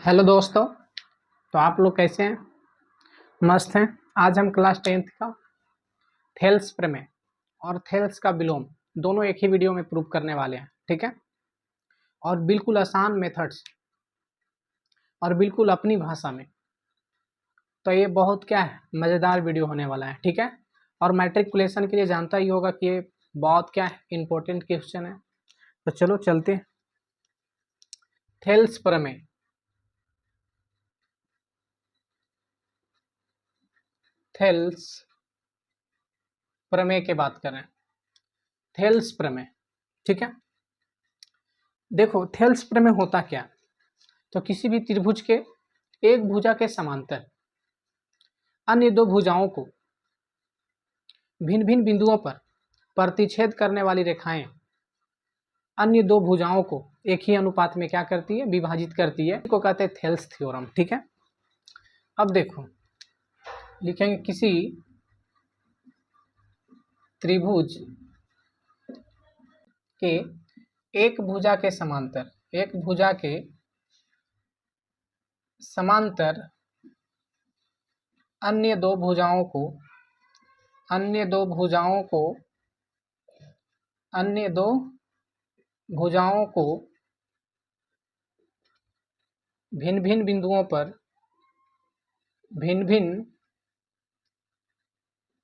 Hello दोस्तों। तो आप लोग कैसे हैं? मस्त हैं। आज हम क्लास 10th का थेल्स प्रमेय और थेल्स का विलोम दोनों एक ही वीडियो में प्रूव करने वाले हैं, ठीक है। और बिल्कुल आसान मेथड्स और बिल्कुल अपनी भाषा में। तो ये बहुत क्या है, मज़ेदार वीडियो होने वाला है, ठीक है। और मैट्रिकुलेशन के लिए जानता ही होगा कि ये बहुत क्या है, इम्पोर्टेंट क्वेश्चन है। तो चलो चलते हैं। थेल्स प्रमेय। थेल्स प्रमेय की बात करें, थेल्स प्रमेय, ठीक है। देखो थेल्स प्रमेय होता क्या, तो किसी भी त्रिभुज के एक भुजा के समांतर अन्य दो भुजाओं को भिन्न भिन्न बिंदुओं पर प्रतिच्छेद करने वाली रेखाएं अन्य दो भुजाओं को एक ही अनुपात में क्या करती है, विभाजित करती है। इसको कहते हैं थेल्स थ्योरम, ठीक है। अब देखो लिखेंगे किसी त्रिभुज के एक भुजा के समांतर, एक भुजा के समांतर अन्य दो भुजाओं को अन्य दो भुजाओं को अन्य दो भुजाओं को भिन्न भिन्न बिंदुओं पर भिन्न भिन्न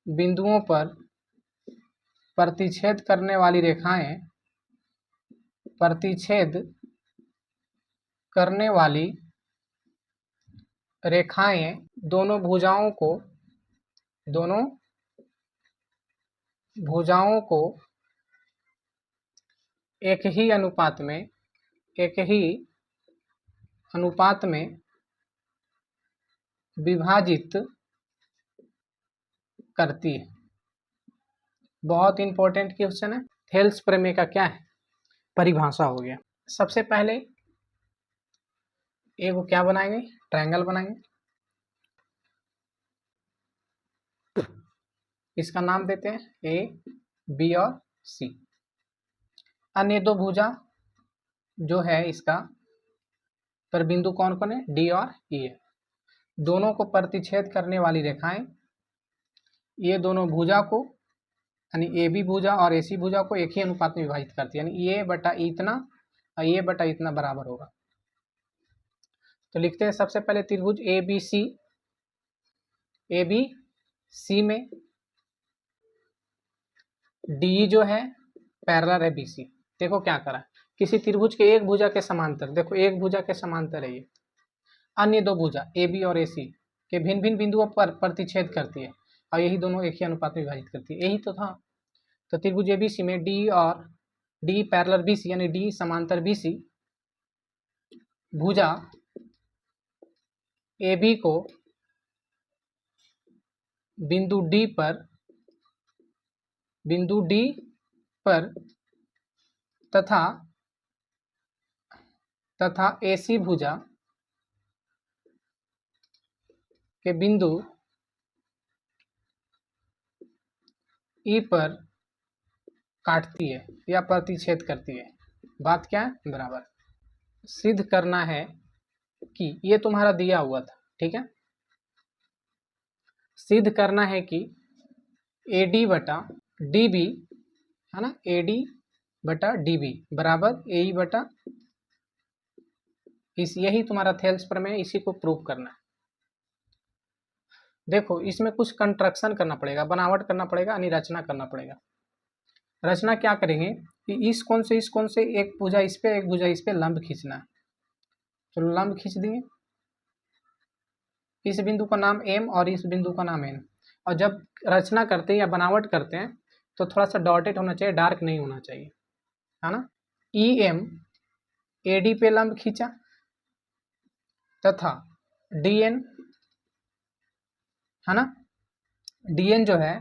बिंदुओं पर प्रतिच्छेद करने वाली रेखाएं प्रतिच्छेद करने वाली रेखाएं दोनों भुजाओं को एक ही अनुपात में विभाजित करती है। बहुत इंपॉर्टेंट क्वेश्चन है। थेल्स प्रमेय का क्या है, परिभाषा हो गया। सबसे पहले एक क्या बनाएंगे, ट्रायंगल बनाएंगे। इसका नाम देते हैं ए, बी और सी। अन्य दो भुजा जो है इसका पर बिंदु कौन कौन है, डी और ई है। दोनों को प्रतिच्छेद करने वाली रेखाएं ये दोनों भुजा को यानी ए बी भुजा और ए सी भुजा को एक ही अनुपात में विभाजित करती है, यानी ये बटा इतना और ये बटा इतना बराबर होगा। तो लिखते हैं सबसे पहले त्रिभुज ए बी सी में डी जो है पैरेलल है बी सी। देखो क्या करा, किसी त्रिभुज के एक भुजा के समांतर, देखो एक भुजा के समांतर है ये, अन्य दो भुजा ए बी और ए सी के भिन्न भिन्न बिंदुओं पर प्रतिच्छेद करती है और यही दोनों एक ही अनुपात में विभाजित करती है, यही तो था। तो त्रिभुज ए बी सी में डी और डी पैरेलल बी सी यानी डी समांतर बी सी भुजा ए बी को बिंदु डी पर तथा ए सी भुजा के बिंदु ई पर काटती है या प्रतिच्छेद करती है। बात क्या है, बराबर। सिद्ध करना है कि ये तुम्हारा दिया हुआ था, ठीक है। सिद्ध करना है कि ए डी बटा डी बी है ना, ए डी बटा डी बी बराबर ए ई बटा इस, यही तुम्हारा थेल्स प्रमेय, इसी को प्रूव करना है। देखो इसमें कुछ कंस्ट्रक्शन करना पड़ेगा, बनावट करना पड़ेगा, यानी रचना करना पड़ेगा। रचना क्या करेंगे कि इस कोण से एक भुजा इस पे एक भुजा इस पे लंब खींचना है। चलो लंब खींच दिए, इस बिंदु का नाम एम और इस बिंदु का नाम एन। और जब रचना करते हैं या बनावट करते हैं तो थोड़ा सा डॉटेड होना चाहिए, डार्क नहीं होना चाहिए, है ना। ई एम ए डी पे लंब खींचा तथा डी एन है ना, डी एन जो है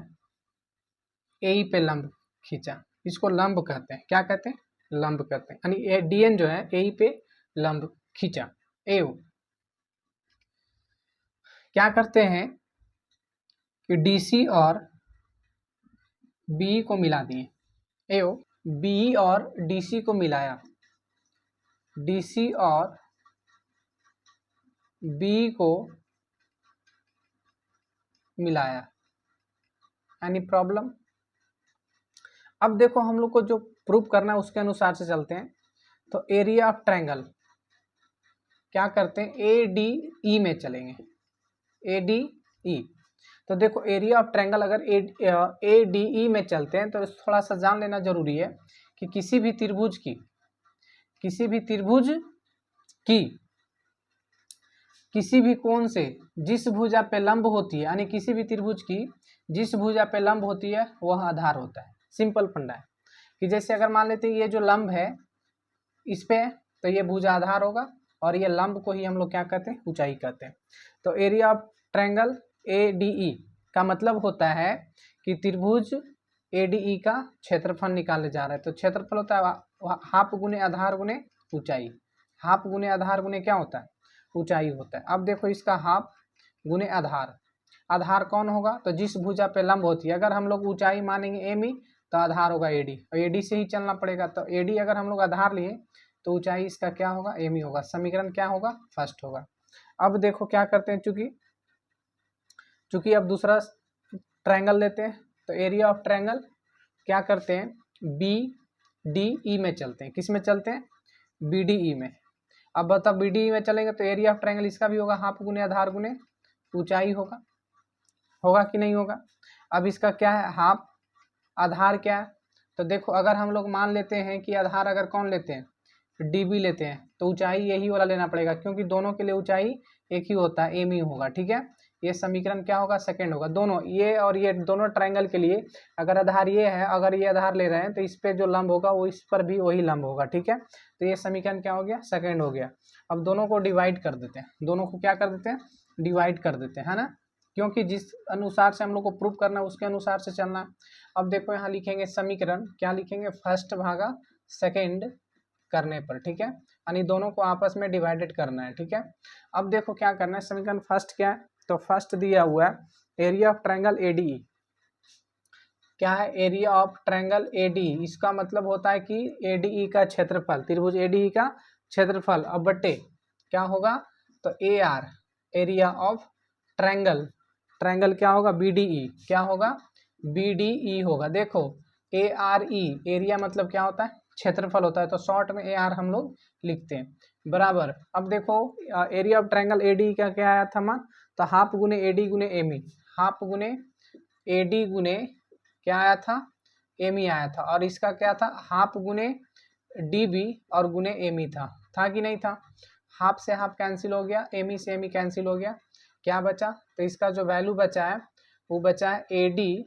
ए ई पे लंब खींचा। इसको लंब कहते हैं, क्या कहते हैं, लंब कहते हैं। यानी डी एन जो है ए ई पे लंब खींचा। एव क्या करते हैं कि डी सी और बी को मिला दिए। एव बी और डी सी को मिलाया, डी सी और बी को मिलाया, यानी प्रॉब्लम। अब देखो हम लोग को जो प्रूफ करना है उसके अनुसार से चलते हैं। तो एरिया ऑफ ट्रायंगल क्या करते हैं, ए डी ई में चलेंगे, ए डी ई। तो देखो एरिया ऑफ ट्रायंगल अगर ए डी ई में चलते हैं तो थोड़ा सा जान लेना जरूरी है कि किसी भी त्रिभुज की किसी भी कोण से जिस भुजा पे लंब होती है, यानी किसी भी त्रिभुज की जिस भुजा पे लंब होती है वह आधार होता है। सिंपल फंडा है कि जैसे अगर मान लेते हैं ये जो लंब है इस पे, तो ये भुजा आधार होगा और ये लंब को ही हम लोग क्या कहते हैं, ऊंचाई कहते हैं। तो area of triangle A D E का मतलब होता है कि त्रिभुज ए डी ई का क्षेत्रफल निकाले जा रहा है। तो क्षेत्रफल होता है हाफ गुने आधार गुने ऊंचाई, हाफ गुने आधार गुने क्या होता है, ऊंचाई होता है। अब देखो इसका हाफ गुने आधार, आधार कौन होगा, तो जिस भुजा पे लंब होती है। अगर हम लोग ऊंचाई मानेंगे एम ई तो आधार होगा एडी, और एडी से ही चलना पड़ेगा। तो एडी अगर हम लोग आधार लिए तो ऊंचाई इसका क्या होगा, एम ई होगा। समीकरण क्या होगा, फर्स्ट होगा। अब देखो क्या करते हैं, चूंकि अब दूसरा ट्रायंगल लेते हैं। तो एरिया ऑफ ट्रायंगल क्या करते हैं, बी डी ई में चलते हैं। किस में चलते हैं, बी डी ई में। अब बताओ बी डी ई में चलेंगे तो एरिया ऑफ ट्रायंगल इसका भी होगा हाफ गुने आधार गुने ऊंचाई होगा कि नहीं होगा। अब इसका क्या है, हाफ आधार क्या है, तो देखो अगर हम लोग मान लेते हैं कि आधार अगर कौन लेते हैं, डीबी लेते हैं, तो ऊंचाई यही वाला लेना पड़ेगा क्योंकि दोनों के लिए ऊंचाई एक ही होता है, एम ही होगा। ठीक है, ये समीकरण क्या होगा, सेकंड होगा। दोनों ये और ये दोनों ट्रायंगल के लिए अगर आधार ये है, अगर ये आधार ले रहे हैं तो इस पे जो लंब होगा वो इस पर भी वही लंब होगा। ठीक है, तो ये समीकरण क्या हो गया, सेकंड हो गया। अब दोनों को डिवाइड कर देते हैं, दोनों को क्या कर देते हैं, डिवाइड कर देते हैं, है ना, क्योंकि जिस अनुसार से हम लोग को प्रूफ करना है उसके अनुसार से चलना है। अब देखो यहाँ लिखेंगे समीकरण, क्या लिखेंगे, फर्स्ट भागा सेकेंड करने पर। ठीक है, यानी दोनों को आपस में डिवाइडेड करना है। ठीक है, अब देखो क्या करना है, समीकरण फर्स्ट क्या है, तो फर्स्ट दिया हुआ है एरिया ऑफ ट्रायंगल एडीई। क्या है, एरिया ऑफ ट्रायंगल एडीई, इसका मतलब होता है कि एडीई का क्षेत्रफल, त्रिभुज एडीई का क्षेत्रफल अब बटे क्या होगा, तो A R area of triangle, triangle क्या होगा, बीडीई, क्या होगा, बीडीई होगा। देखो ए आर ई, एरिया मतलब क्या होता है, क्षेत्रफल होता है, तो शॉर्ट में ए आर हम लोग लिखते हैं बराबर। अब देखो एरिया ऑफ ट्रायंगल एडी का क्या आया था मान, तो हाफ गुने एडी गुने एम ई, हाफ गुने एडी गुने क्या आया था, एम ई आया था। और इसका क्या था, हाफ गुने डी बी और गुने एम ई था कि नहीं था। हाफ से हाफ कैंसिल हो गया, एम ई से एम ई कैंसिल हो गया, क्या बचा, तो इसका जो वैल्यू बचा है वो बचा है ए डी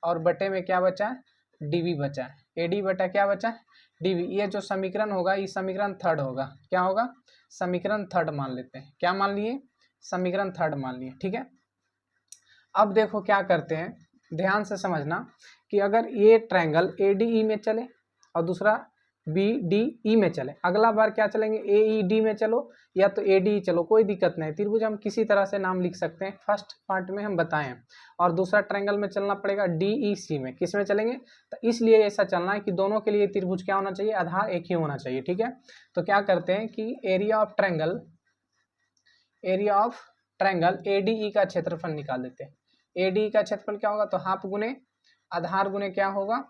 और बटे में क्या बचा है, डी बी बचा है, ए डी बटा क्या बचा है, डी बी। ये जो समीकरण होगा ये समीकरण थर्ड होगा, क्या होगा, समीकरण थर्ड मान लेते हैं। क्या मान लिए, समीकरण थर्ड मान लिए। ठीक है, अब देखो क्या करते हैं, ध्यान से समझना कि अगर ये ट्रायंगल ए डी ई में चले और दूसरा बी डी ई में चले, अगला बार क्या चलेंगे, ए ई डी में चलो या तो ए डी चलो, कोई दिक्कत नहीं। त्रिभुज हम किसी तरह से नाम लिख सकते हैं, फर्स्ट पार्ट में हम बताएं। और दूसरा ट्रायंगल में चलना पड़ेगा डी ई सी में, किस में चलेंगे, तो इसलिए ऐसा चलना है कि दोनों के लिए त्रिभुज क्या होना चाहिए, आधार एक ही होना चाहिए। ठीक है, तो क्या करते हैं कि area of triangle A D E का क्षेत्रफल निकाल देते हैं। ए डी ई का क्षेत्रफल क्या होगा, तो हाफ गुने आधार गुने क्या होगा,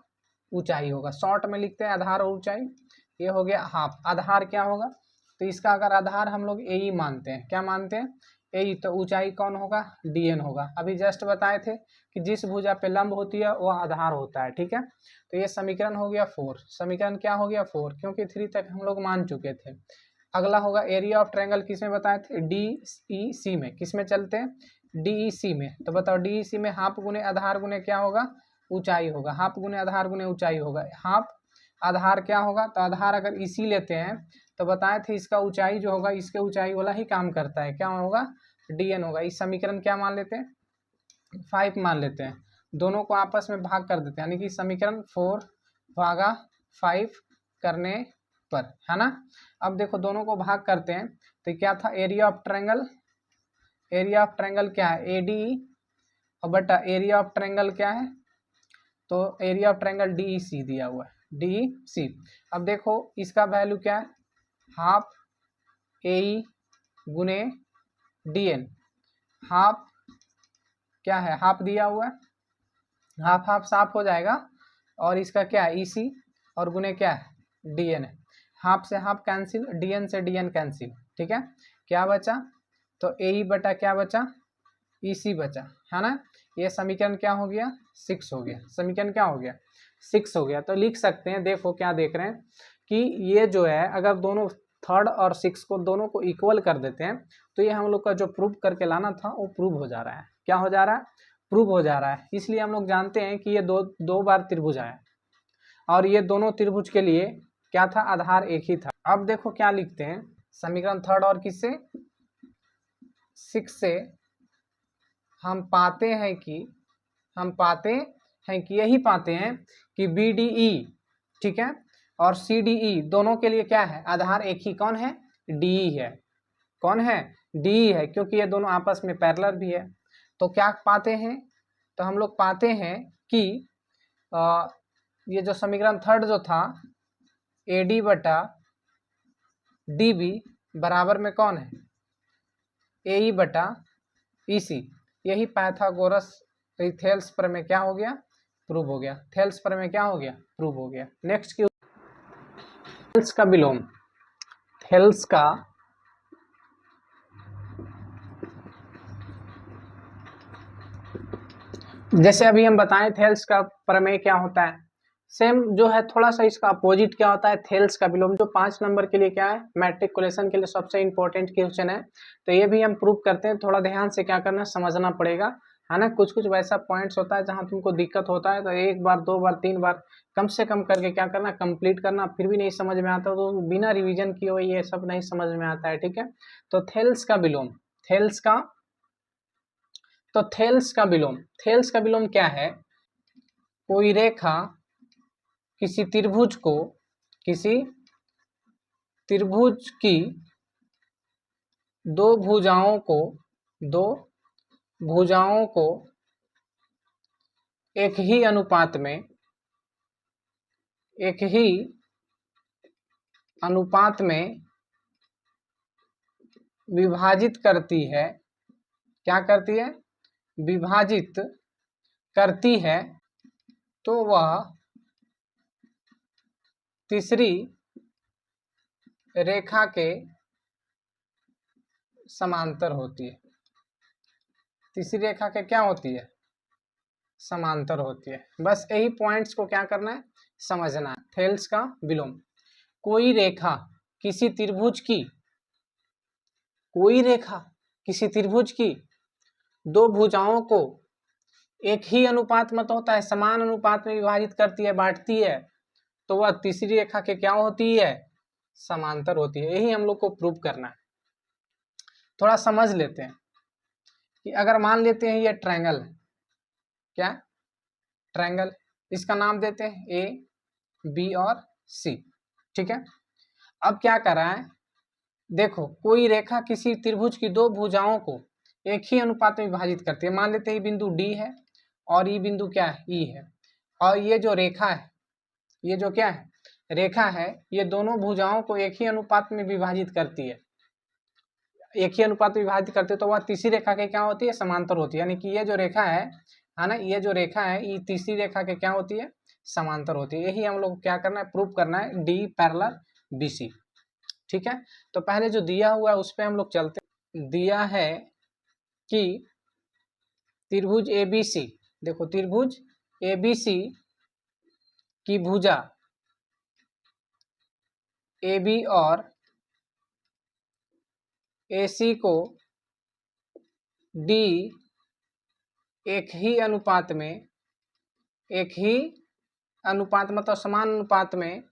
ऊंचाई होगा। शॉर्ट में लिखते हैं आधार और ऊंचाई, ये हो गया हाफ। आधार क्या होगा, तो इसका अगर आधार हम लोग ए मानते हैं, क्या मानते हैं, ए, तो ऊंचाई कौन होगा, डी एन होगा। अभी जस्ट बताए थे कि जिस भुजा पे लंब होती है वह आधार होता है। ठीक है, तो ये समीकरण हो गया 4, समीकरण क्या हो गया 4, क्योंकि 3 तक हम लोग मान चुके थे। अगला होगा एरिया ऑफ ट्रायंगल, किस में बताए थे, डी ई सी में। किस में चलते हैं, डी ई सी में। तो बताओ डी ई सी में हाफ गुने आधार गुने क्या होगा, ऊंचाई होगा, हाफ गुने आधार गुने ऊंचाई होगा। हाफ आधार क्या होगा, तो आधार अगर इसी लेते हैं तो बताए थे इसका ऊंचाई जो होगा इसके ऊंचाई वाला ही काम करता है, क्या होगा, डी एन होगा। इस समीकरण क्या मान लेते हैं, 5 मान लेते हैं, दोनों को आपस में भाग कर देते हैं, यानी कि समीकरण 4 भागा 5 करने पर, है ना। अब देखो दोनों को भाग करते हैं तो क्या था, एरिया ऑफ ट्रायंगल क्या है, ए डी और बटा एरिया ऑफ ट्रायंगल क्या है, तो area of triangle D E C दिया हुआ है, डी ई सी। अब देखो इसका वैल्यू क्या है, हाफ ए ई गुने dn, हाफ क्या है, हाफ दिया हुआ है, हाफ हाफ साफ हो जाएगा, और इसका क्या है EC, और गुने क्या है dn है, हाफ से हाफ कैंसिल, dn से dn कैंसिल, ठीक है। क्या बचा, तो AE बटा क्या बचा, EC बचा, है ना। ये समीकरण क्या हो गया, 6 हो गया, समीकरण क्या हो गया 6 हो गया। तो लिख सकते हैं, देखो क्या देख रहे हैं कि ये जो है अगर दोनों थर्ड और 6 को दोनों को इक्वल कर देते हैं तो ये हम लोग का जो प्रूव करके लाना था वो प्रूव हो जा रहा है। क्या हो जा रहा है, प्रूव हो जा रहा है। इसलिए हम लोग जानते हैं कि ये दो बार त्रिभुज आया, और ये दोनों त्रिभुज के लिए क्या था, आधार एक ही था। अब देखो क्या लिखते हैं, समीकरण थर्ड और किससे, 6 से हम पाते हैं कि यही पाते हैं कि BDE, ठीक है, और CDE दोनों के लिए क्या है, आधार एक ही, कौन है, DE है, कौन है, DE है, क्योंकि ये दोनों आपस में पैरेलल भी है। तो क्या पाते हैं, तो हम लोग पाते हैं कि ये जो समीकरण थर्ड जो था AD बटा DB बराबर में कौन है, AE बटा EC, यही पाइथागोरस थेल्स प्रमेय क्या हो गया, प्रूव हो गया, थेल्स प्रमेय क्या हो गया, प्रूव हो गया। नेक्स्ट की थेल्स का विलोम, थेल्स का जैसे अभी हम बताएं थेल्स का प्रमेय क्या होता है, सेम जो है थोड़ा सा इसका अपोजिट क्या होता है, थेल्स का विलोम, जो 5 नंबर के लिए क्या है, मैट्रिकुलेशन के लिए सबसे इंपॉर्टेंट क्वेश्चन है। तो ये भी हम प्रूव करते हैं, थोड़ा ध्यान से क्या करना, समझना पड़ेगा, है ना। कुछ कुछ वैसा पॉइंट्स होता है जहां तुमको दिक्कत होता है, तो 1 बार 2 बार 3 बार कम से कम करके क्या करना, कंप्लीट करना। फिर भी नहीं समझ में आता तो बिना रिविजन किए हुए ये सब नहीं समझ में आता है, ठीक है। तो थेल्स का विलोम, थेल्स का, तो थेल्स का विलोम, थेल्स का विलोम क्या है, कोई रेखा किसी त्रिभुज को, किसी त्रिभुज की दो भुजाओं को एक ही अनुपात में विभाजित करती है, क्या करती है, विभाजित करती है, तो वह तीसरी रेखा के समांतर होती है, तीसरी रेखा के क्या होती है, समांतर होती है। बस यही पॉइंट्स को क्या करना है, समझना है। थेल्स का विलोम, कोई रेखा किसी त्रिभुज की, कोई रेखा किसी त्रिभुज की दो भुजाओं को एक ही अनुपात मत होता है, समान अनुपात में विभाजित करती है, बांटती है, तो वह तीसरी रेखा के क्या होती है, समांतर होती है। यही हम लोग को प्रूव करना है। थोड़ा समझ लेते हैं कि अगर मान लेते हैं ये ट्रायंगल है, क्या ट्रायंगल, इसका नाम देते हैं A B और C, ठीक है। अब क्या कर रहा है, देखो कोई रेखा किसी त्रिभुज की दो भुजाओं को एक ही अनुपात में विभाजित करती है। मान लेते हैं ये बिंदु D है और ये बिंदु क्या है, E है, और ये जो रेखा है, ये जो क्या है, रेखा है, ये दोनों भुजाओं को एक ही अनुपात में विभाजित करती है, एक ही अनुपात में विभाजित करते तो वह तीसरी रेखा के क्या होती है, समांतर होती है। यानी कि ये जो रेखा है ना, ये जो रेखा है ये तीसरी रेखा के क्या होती है, समांतर होती है। यही हम लोग क्या करना है, प्रूव करना है, D पैरेलल BC, ठीक है। तो पहले जो दिया हुआ है उस पर हम लोग चलते हैं। दिया है कि त्रिभुज ABC, देखो त्रिभुज ABC की भुजा AB और AC को D एक ही अनुपात मतलब समान अनुपात में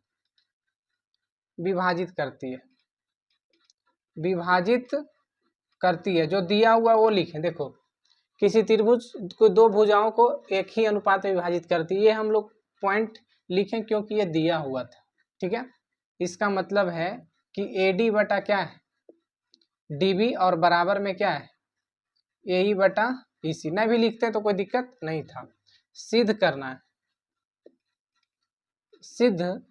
विभाजित करती है, विभाजित करती है। जो दिया हुआ वो लिखें, देखो किसी त्रिभुज को दो भुजाओं को एक ही अनुपात में विभाजित करती है, ये हम लोग पॉइंट लिखें क्योंकि ये दिया हुआ था, ठीक है। इसका मतलब है कि AD बटा क्या है, DB, और बराबर में क्या है, AE बटा EC। नहीं भी लिखते तो कोई दिक्कत नहीं था। सिद्ध करना है, सिद्ध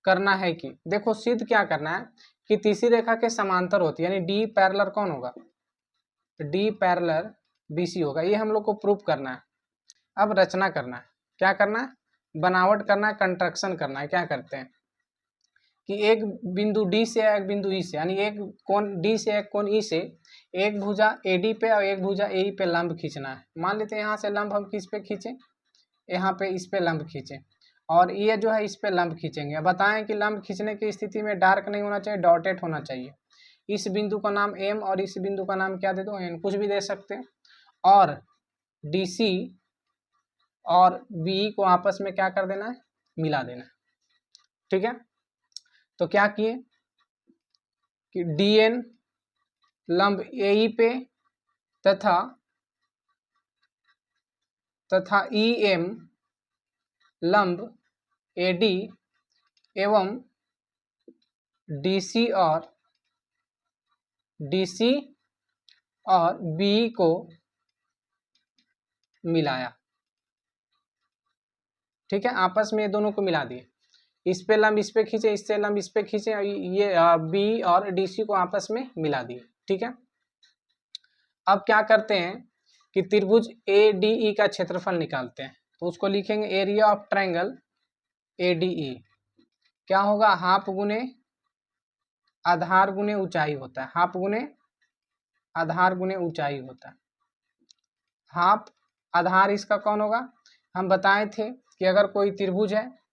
करना है कि, देखो सिद्ध क्या करना है कि तीसरी रेखा के समांतर होती है, यानी D पैरेलल कौन होगा, डी पैरेलल बी सी होगा। ये हम लोग को प्रूफ करना है। अब रचना करना है, क्या करना है, बनावट करना है, कंस्ट्रक्शन करना है। क्या करते हैं कि एक बिंदु डी से या एक बिंदु ई से, यानी एक कोण डी से एक कोण ई से एक भुजा एडी पे और एक भुजा एई पे लंब खींचना है। मान लेते हैं यहाँ से लंब हम किस पे खींचे, यहाँ पे इस पे लंब खींचे, और ये जो है इस पे लंब खींचेंगे। बताएं कि लंब खींचने की स्थिति में डार्क नहीं होना चाहिए, डॉटेड होना चाहिए। इस बिंदु का नाम एम और इस बिंदु का नाम क्या दे दो, एन, कुछ भी दे सकते हैं। और डी सी और बी को आपस में क्या कर देना है, मिला देना है। ठीक है, तो क्या किए कि डी एन लंब ए पे तथा ई एम लंब ए डी एवं डीसी और बी को मिलाया। ठीक है, आपस में ये दोनों को मिला दिए। इस पे लंब इस पे खींचे, इससे लंब इस पे खींचे, ये बी और डीसी को आपस में मिला दिए। ठीक है, अब क्या करते हैं कि त्रिभुज ए डी ई का क्षेत्रफल निकालते हैं। तो उसको लिखेंगे area of triangle A D E. क्या होगा, हाफ गुने आधार गुने ऊंचाई होता है। हाफ गुने आधार गुने ऊंचाई होता है। हाफ आधार इसका कौन होगा, हम बताए थे कि अगर कोई त्रिभुज है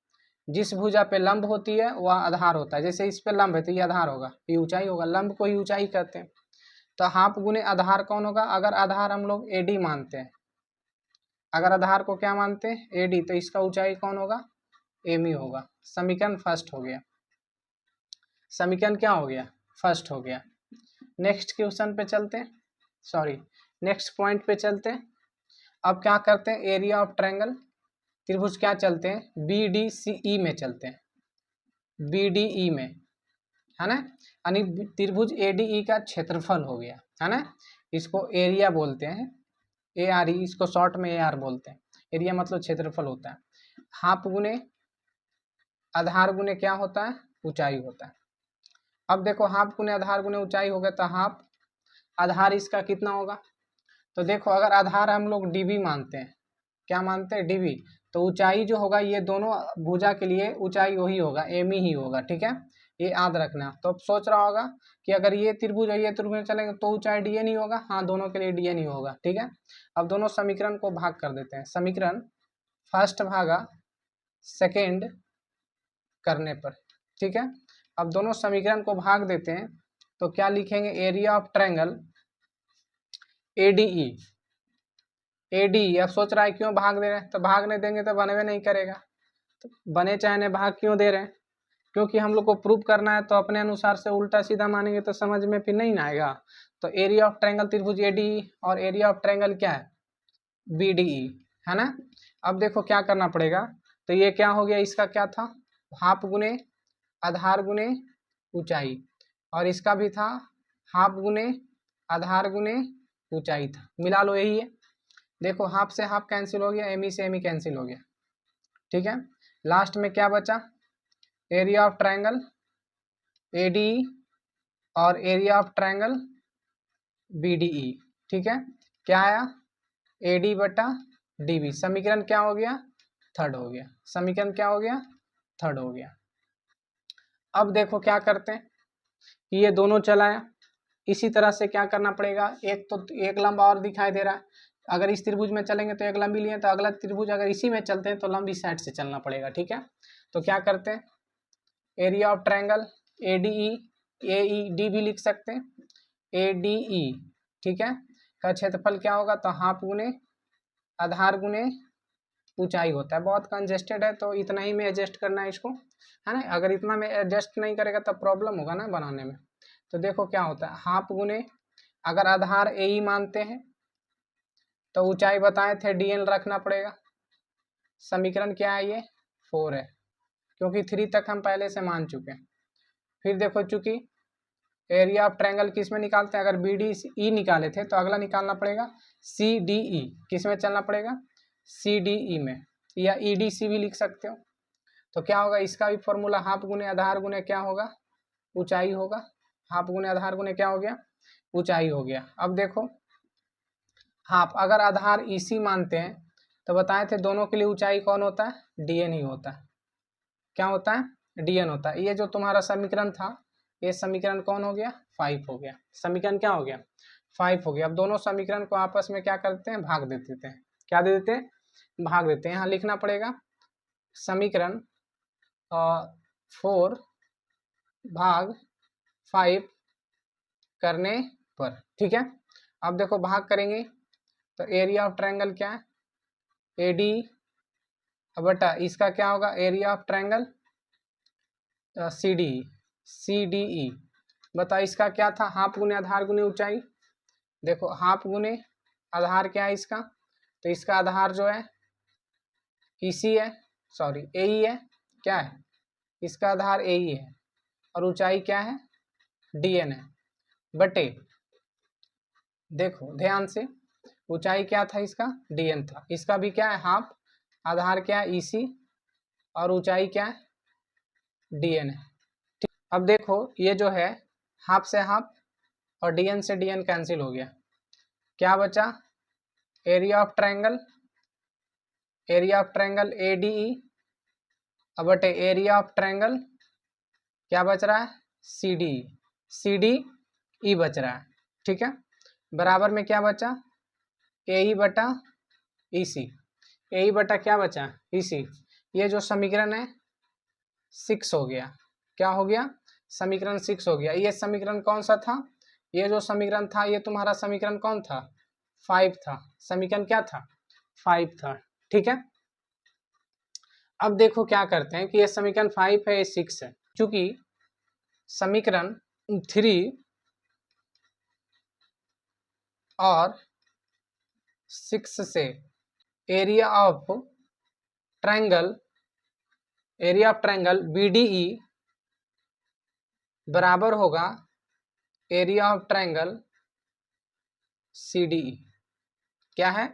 जिस भुजा पे लंब होती है वह आधार होता है। जैसे इस पे लंब है तो ये आधार होगा, ये ऊंचाई होगा, लंब को ही ऊंचाई कहते हैं। तो हाफ गुने आधार कौन होगा, अगर आधार हम लोग एडी मानते हैं, अगर आधार को क्या मानते हैं, एडी, तो इसका ऊंचाई कौन होगा, एम ही होगा। समीकरण फर्स्ट हो गया, समीकरण क्या हो गया, फर्स्ट हो गया। नेक्स्ट क्वेश्चन पे चलते हैं, सॉरी नेक्स्ट पॉइंट पे चलते हैं। अब क्या करते हैं, एरिया ऑफ ट्रायंगल त्रिभुज क्या चलते हैं, बी डी सी ई में चलते हैं, बी डी ई में, है ना। यानी त्रिभुज ए डी ई का क्षेत्रफल हो गया, है ना। इसको एरिया बोलते हैं, ए आर ई, इसको शॉर्ट में ए आर बोलते हैं। एरिया मतलब क्षेत्रफल होता है। हाफ गुने आधार गुने क्या होता है, ऊंचाई होता है। अब देखो हाफ गुने आधार गुने ऊंचाई हो गया, तो हाफ आधार इसका कितना होगा, तो देखो अगर आधार हम लोग डीबी मानते हैं, क्या मानते हैं, डीबी, तो ऊंचाई जो होगा ये दोनों भुजा के लिए ऊंचाई वही होगा, एम ही होगा। ठीक है, ये याद रखना। तो अब सोच रहा होगा कि अगर ये त्रिभुज और ये त्रिभुज चलेंगे तो ऊंचाई डी एन ही होगा। हाँ, दोनों के लिए डी एन ही होगा। ठीक है, अब दोनों समीकरण को भाग कर देते हैं। समीकरण फर्स्ट भागा सेकेंड करने पर। ठीक है, अब दोनों समीकरण को भाग देते हैं तो क्या लिखेंगे, area of triangle ADE. AD अब सोच रहा है क्यों भाग दे रहे हैं, तो भागने देंगे तो बनवे नहीं करेगा, तो बने चाहे भाग क्यों दे रहे हैं, क्योंकि हम लोग को प्रूव करना है। तो अपने अनुसार से उल्टा सीधा मानेंगे तो समझ में फिर नहीं आएगा। तो एरिया ऑफ ट्रायंगल त्रिभुज एडीई और एरिया ऑफ ट्रायंगल क्या है, बीडीई, है ना। अब देखो क्या करना पड़ेगा, तो ये क्या हो गया, इसका क्या था, हाफ गुने आधार गुने ऊंचाई, और इसका भी था हाफ गुने आधार गुने ऊंचाई था, मिला लो, यही है। देखो हाफ से हाफ कैंसिल हो गया, एम ई से एम ई कैंसिल हो गया। ठीक है, लास्ट में क्या बचा, एरिया ऑफ ट्रायंगल एडीई और एरिया ऑफ ट्रायंगल बीडीई। ठीक है, क्या आया, एडी बटा डीबी। समीकरण क्या हो गया, थर्ड हो गया। समीकरण क्या हो गया, थर्ड हो गया। अब देखो क्या करते हैं कि ये दोनों चलाया, इसी तरह से क्या करना पड़ेगा, एक तो एक लंबा और दिखाई दे रहा है, अगर इस त्रिभुज में चलेंगे तो एक लंबी लिए, तो अगला त्रिभुज अगर इसी में चलते हैं तो लंबी साइड से चलना पड़ेगा। ठीक है, तो क्या करते हैं, area of triangle A D E, A E D भी लिख सकते हैं, ए डी ई, ठीक है, का क्षेत्रफल क्या होगा, तो हाफ गुने आधार गुने ऊंचाई होता है। बहुत कंजेस्टेड है तो इतना ही में एडजस्ट करना है इसको, है ना। अगर इतना में एडजस्ट नहीं करेगा तब प्रॉब्लम होगा ना बनाने में। तो देखो क्या होता है, हाफ गुने, अगर आधार ए ही मानते हैं तो ऊंचाई बताए थे डी एन रखना पड़ेगा। समीकरण क्या है, ये 4 है, क्योंकि 3 तक हम पहले से मान चुके हैं। फिर देखो चूंकि एरिया ऑफ ट्रायंगल किस में निकालते हैं, अगर बी डी ई निकाले थे तो अगला निकालना पड़ेगा सी डी ई, किस में चलना पड़ेगा, सी डी ई में, या ई डी सी भी लिख सकते हो। तो क्या होगा, इसका भी फॉर्मूला हाफ गुने आधार गुने क्या होगा, ऊंचाई होगा। हाफ गुने आधार गुने क्या हो गया, ऊंचाई हो गया। अब देखो हाफ अगर आधार EC मानते हैं तो बताए थे दोनों के लिए ऊंचाई कौन होता है, DN ही होता है। क्या होता है, DN होता है। ये जो तुम्हारा समीकरण था, ये समीकरण कौन हो गया, 5 हो गया। समीकरण क्या हो गया, 5 हो गया। अब दोनों समीकरण को आपस में क्या करते हैं, भाग दे देते हैं। क्या दे देते हैं, भाग देते हैं। यहाँ लिखना पड़ेगा समीकरण 4 भाग 5 करने पर, ठीक है। अब देखो भाग करेंगे तो एरिया ऑफ ट्रायंगल क्या है, AD बटा इसका क्या होगा, एरिया ऑफ ट्रायंगल CDE। बता इसका क्या था, हाफ गुने आधार गुने ऊंचाई। देखो हाफ गुने आधार क्या है इसका, तो इसका आधार जो है EC है, सॉरी AE है। क्या है, इसका आधार AE है और ऊंचाई क्या है, DN है। बटे देखो ध्यान से, ऊंचाई क्या था इसका, DN था। इसका भी क्या है, हाफ, आधार क्या है EC और ऊंचाई क्या है, DN है। ठीक, अब देखो ये जो है हाफ से हाफ और DN से DN कैंसिल हो गया। क्या बचा, एरिया ऑफ ट्रायंगल ADE अब बटे एरिया ऑफ ट्रायंगल क्या बच रहा है, CDE बच रहा है। ठीक है, बराबर में क्या बचा, AE बटा EC। AE बटा क्या बचा, EC। ये जो समीकरण है 6 हो गया। क्या हो गया, समीकरण 6 हो गया। ये समीकरण कौन सा था, ये जो समीकरण था ये तुम्हारा समीकरण कौन था, 5 था। समीकरण क्या था, 5 था। ठीक है, अब देखो क्या करते हैं कि ये समीकरण 5 है, ये 6 है। क्योंकि समीकरण 3 और 6 से एरिया ऑफ ट्रायंगल BDE बराबर होगा एरिया ऑफ ट्रायंगल CDE। क्या है,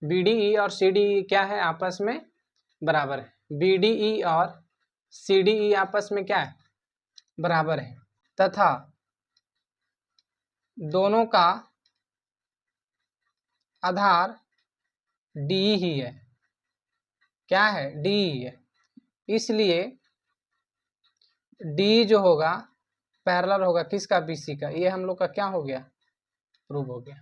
BDE और CDE क्या है, आपस में बराबर है। BDE और CDE आपस में क्या है, बराबर है, तथा दोनों का आधार DE ही है। क्या है, DE है। इसलिए DE जो होगा पैरेलल होगा किसका, BC का। ये हम लोग का क्या हो गया, प्रूव हो गया।